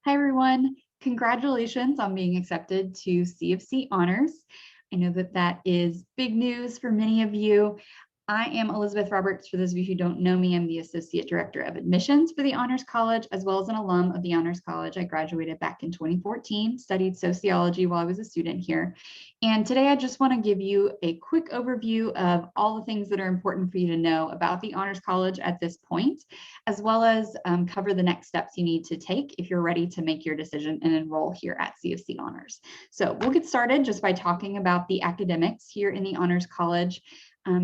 Hi, everyone. Congratulations on being accepted to CofC Honors. I know that that is big news for many of you. I am Elizabeth Roberts. For those of you who don't know me, I'm the Associate Director of Admissions for the Honors College, as well as an alum of the Honors College. I graduated back in 2014, studied sociology while I was a student here. And today I just want to give you a quick overview of all the things that are important for you to know about the Honors College at this point, as well as cover the next steps you need to take if you're ready to make your decision and enroll here at CofC Honors. So we'll get started just by talking about the academics here in the Honors College.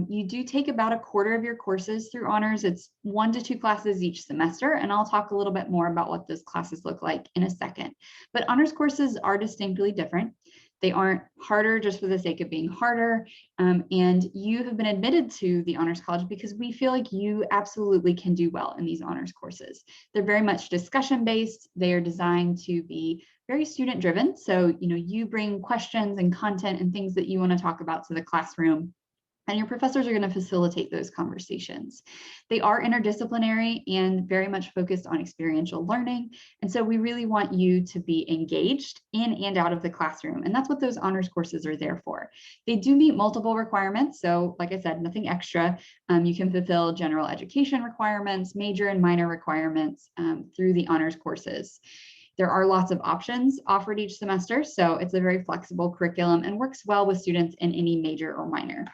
You do take about a quarter of your courses through honors. It's 1 to 2 classes each semester, and I'll talk a little bit more about what those classes look like in a second. But honors courses are distinctly different. They aren't harder just for the sake of being harder. And you have been admitted to the Honors College because we feel like you absolutely can do well in these honors courses. They're very much discussion-based. They are designed to be very student-driven. So, you bring questions and content and things that you want to talk about to the classroom, and your professors are going to facilitate those conversations. They are interdisciplinary and very much focused on experiential learning. And so we really want you to be engaged in and out of the classroom. And that's what those honors courses are there for. They do meet multiple requirements. So like I said, nothing extra. You can fulfill general education requirements, major and minor requirements through the honors courses. There are lots of options offered each semester. So it's a very flexible curriculum and works well with students in any major or minor.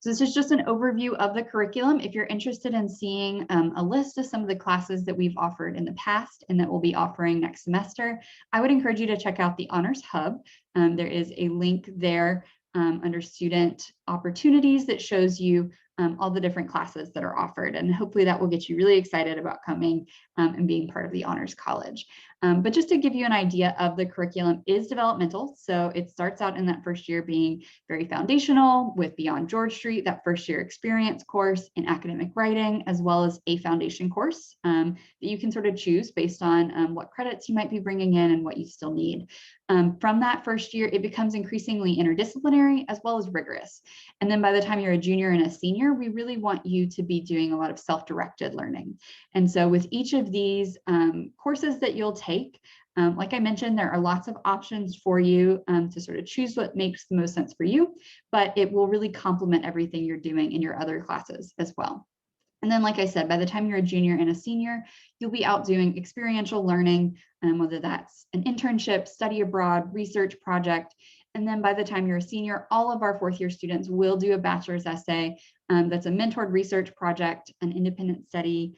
So this is just an overview of the curriculum. If you're interested in seeing a list of some of the classes that we've offered in the past and that we'll be offering next semester, I would encourage you to check out the Honors Hub. There is a link there under student opportunities that shows you all the different classes that are offered. And hopefully that will get you really excited about coming and being part of the Honors College. But just to give you an idea of the curriculum is developmental. So it starts out in that first year being very foundational with Beyond George Street, that first year experience course in academic writing, as well as a foundation course that you can sort of choose based on what credits you might be bringing in and what you still need. From that first year, it becomes increasingly interdisciplinary as well as rigorous. And then by the time you're a junior and a senior, we really want you to be doing a lot of self-directed learning. And so with each of these courses that you'll take, like I mentioned, there are lots of options for you to sort of choose what makes the most sense for you, but it will really complement everything you're doing in your other classes as well. And then, like I said, by the time you're a junior and a senior, you'll be out doing experiential learning, whether that's an internship, study abroad, research project. And then by the time you're a senior, all of our fourth year students will do a bachelor's essay that's a mentored research project, an independent study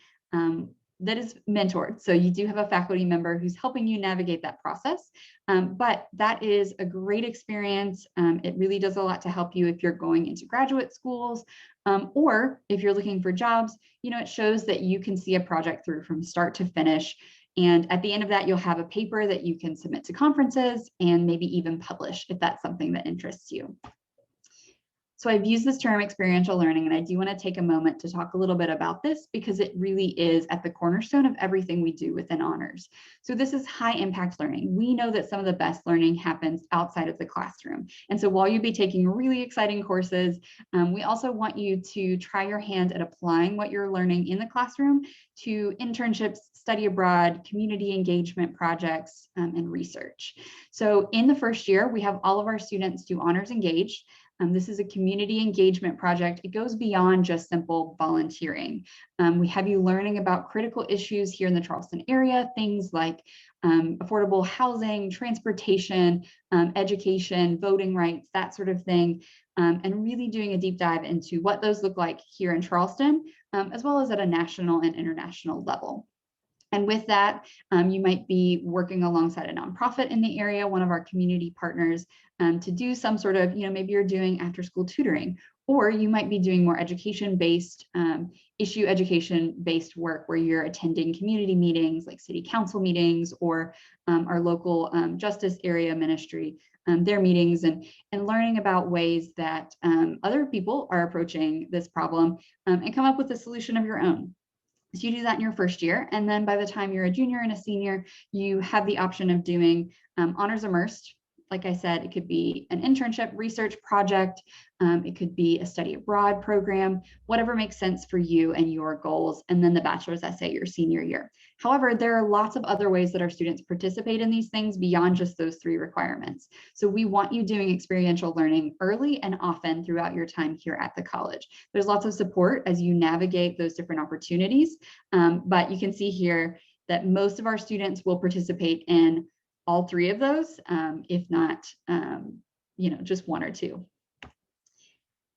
that is mentored. So you do have a faculty member who's helping you navigate that process. But that is a great experience. It really does a lot to help you if you're going into graduate schools or if you're looking for jobs. It shows that you can see a project through from start to finish. And at the end of that, you'll have a paper that you can submit to conferences and maybe even publish if that's something that interests you. So I've used this term experiential learning, and I do want to take a moment to talk a little bit about this because it really is at the cornerstone of everything we do within honors. So this is high impact learning. We know that some of the best learning happens outside of the classroom. And so while you'll be taking really exciting courses, we also want you to try your hand at applying what you're learning in the classroom to internships, study abroad, community engagement projects, and research. So in the first year, we have all of our students do Honors Engaged. This is a community engagement project. It goes beyond just simple volunteering. We have you learning about critical issues here in the Charleston area, things like affordable housing, transportation, education, voting rights, that sort of thing, and really doing a deep dive into what those look like here in Charleston, as well as at a national and international level. And with that, you might be working alongside a nonprofit in the area, one of our community partners, to do some sort of, maybe you're doing after school tutoring, or you might be doing more education-based, issue education-based work where you're attending community meetings like city council meetings or our local justice area ministry, their meetings, and learning about ways that other people are approaching this problem and come up with a solution of your own. So you do that in your first year, and then by the time you're a junior and a senior, you have the option of doing Honors Immersed, Like I said, it could be an internship, research project, it could be a study abroad program, whatever makes sense for you and your goals, and then the bachelor's essay your senior year. However, there are lots of other ways that our students participate in these things beyond just those 3 requirements. So we want you doing experiential learning early and often throughout your time here at the college. There's lots of support as you navigate those different opportunities, but you can see here that most of our students will participate in all 3 of those, if not, just 1 or 2.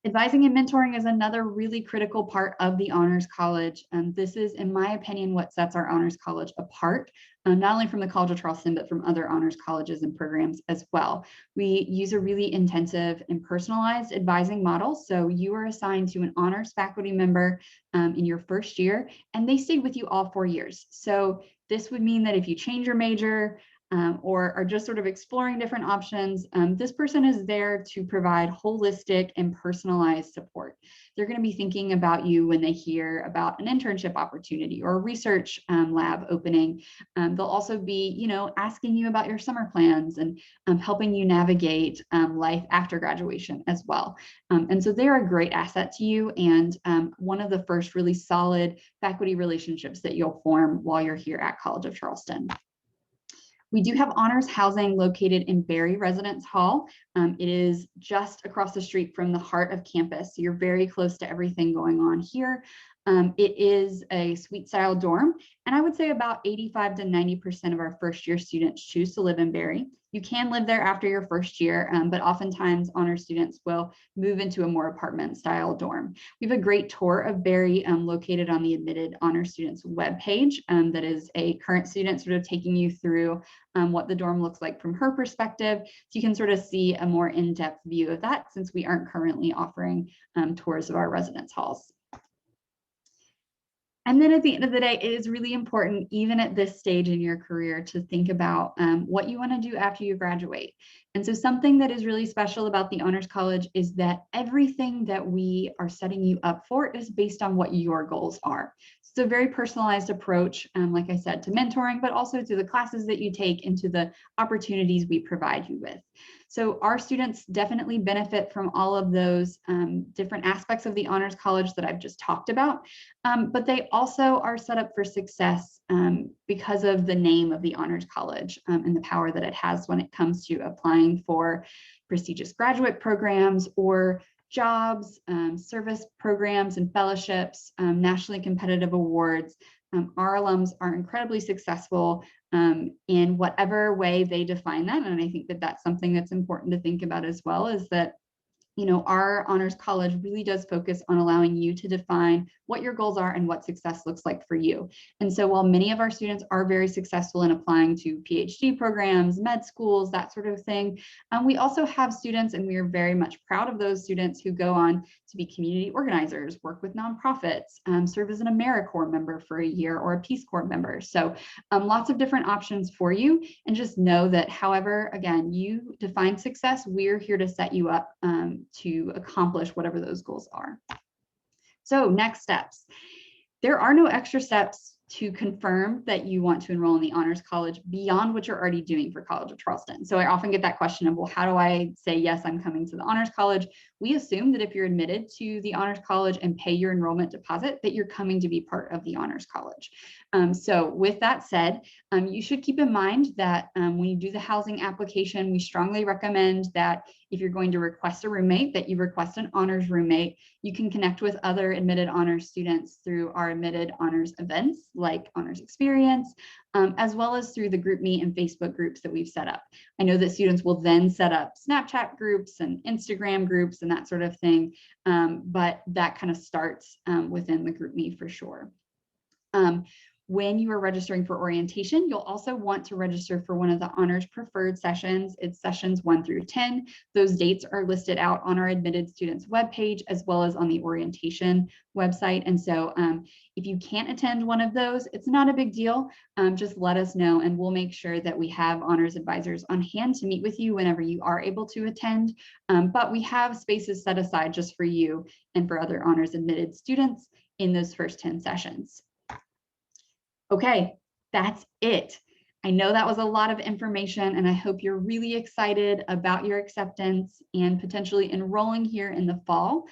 Advising and mentoring is another really critical part of the Honors College. This is, in my opinion, what sets our Honors College apart, not only from the College of Charleston, but from other honors colleges and programs as well. We use a really intensive and personalized advising model. So you are assigned to an honors faculty member in your first year, and they stay with you all 4 years. So this would mean that if you change your major, or are just sort of exploring different options, this person is there to provide holistic and personalized support. They're going to be thinking about you when they hear about an internship opportunity or a research lab opening. They'll also be, asking you about your summer plans and helping you navigate life after graduation as well. And so they're a great asset to you, and one of the first really solid faculty relationships that you'll form while you're here at College of Charleston. We do have honors housing located in Berry Residence Hall. It is just across the street from the heart of campus. So you're very close to everything going on here. It is a suite style dorm, and I would say about 85 to 90% of our first year students choose to live in Berry. You can live there after your first year, but oftentimes honor students will move into a more apartment style dorm. We have a great tour of Berry located on the Admitted Honor Students webpage that is a current student sort of taking you through what the dorm looks like from her perspective. So you can sort of see a more in-depth view of that, since we aren't currently offering tours of our residence halls. And then at the end of the day, it is really important, even at this stage in your career, to think about what you want to do after you graduate. And so something that is really special about the Honors College is that everything that we are setting you up for is based on what your goals are. It's a very personalized approach, like I said, to mentoring, but also to the classes that you take and to the opportunities we provide you with. So our students definitely benefit from all of those different aspects of the Honors College that I've just talked about, but they also are set up for success because of the name of the Honors College and the power that it has when it comes to applying for prestigious graduate programs or jobs, service programs and fellowships, nationally competitive awards. Our alums are incredibly successful in whatever way they define that. And I think that that's something that's important to think about as well, is that our Honors College really does focus on allowing you to define what your goals are and what success looks like for you. And so while many of our students are very successful in applying to PhD programs, med schools, that sort of thing, we also have students, and we are very much proud of those students, who go on to be community organizers, work with nonprofits, serve as an AmeriCorps member for a year or a Peace Corps member. So lots of different options for you. And just know that however, again, you define success, we're here to set you up to accomplish whatever those goals are. So next steps. There are no extra steps to confirm that you want to enroll in the Honors College beyond what you're already doing for College of Charleston. So I often get that question of, well, how do I say, yes, I'm coming to the Honors College? We assume that if you're admitted to the Honors College and pay your enrollment deposit, that you're coming to be part of the Honors College. So with that said, you should keep in mind that when you do the housing application, we strongly recommend that if you're going to request a roommate, that you request an honors roommate. You can connect with other admitted honors students through our admitted honors events like Honors Experience, as well as through the GroupMe and Facebook groups that we've set up. I know that students will then set up Snapchat groups and Instagram groups and that sort of thing, but that kind of starts within the GroupMe for sure. When you are registering for orientation, you'll also want to register for one of the honors preferred sessions. It's sessions 1 through 10. Those dates are listed out on our admitted students webpage as well as on the orientation website. And so if you can't attend one of those, it's not a big deal. Just let us know and we'll make sure that we have honors advisors on hand to meet with you whenever you are able to attend. But we have spaces set aside just for you and for other honors admitted students in those first 10 sessions. Okay, that's it. I know that was a lot of information, and I hope you're really excited about your acceptance and potentially enrolling here in the fall.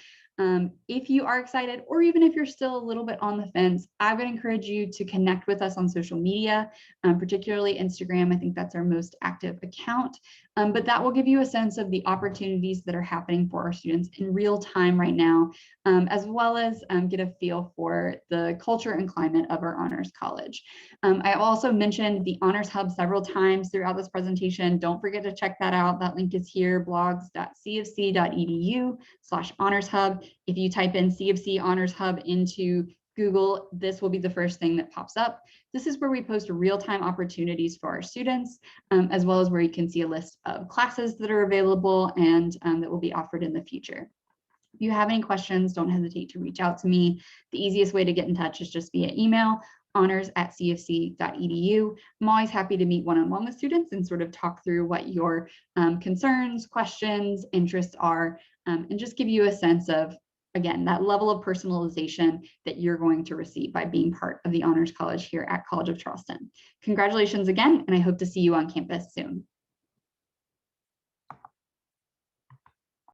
If you are excited, or even if you're still a little bit on the fence, I would encourage you to connect with us on social media, particularly Instagram. I think that's our most active account. But that will give you a sense of the opportunities that are happening for our students in real time right now, as well as get a feel for the culture and climate of our Honors College. I also mentioned the Honors Hub several times throughout this presentation. Don't forget to check that out. That link is here, blogs.cofc.edu/Honors Hub. If you type in CofC Honors Hub into Google, this will be the first thing that pops up. This is where we post real-time opportunities for our students, as well as where you can see a list of classes that are available and that will be offered in the future. If you have any questions, don't hesitate to reach out to me. The easiest way to get in touch is just via email, honors@cofc.edu. I'm always happy to meet one-on-one with students and sort of talk through what your concerns, questions, interests are, and just give you a sense of, again, that level of personalization that you're going to receive by being part of the Honors College here at College of Charleston. Congratulations again, and I hope to see you on campus soon.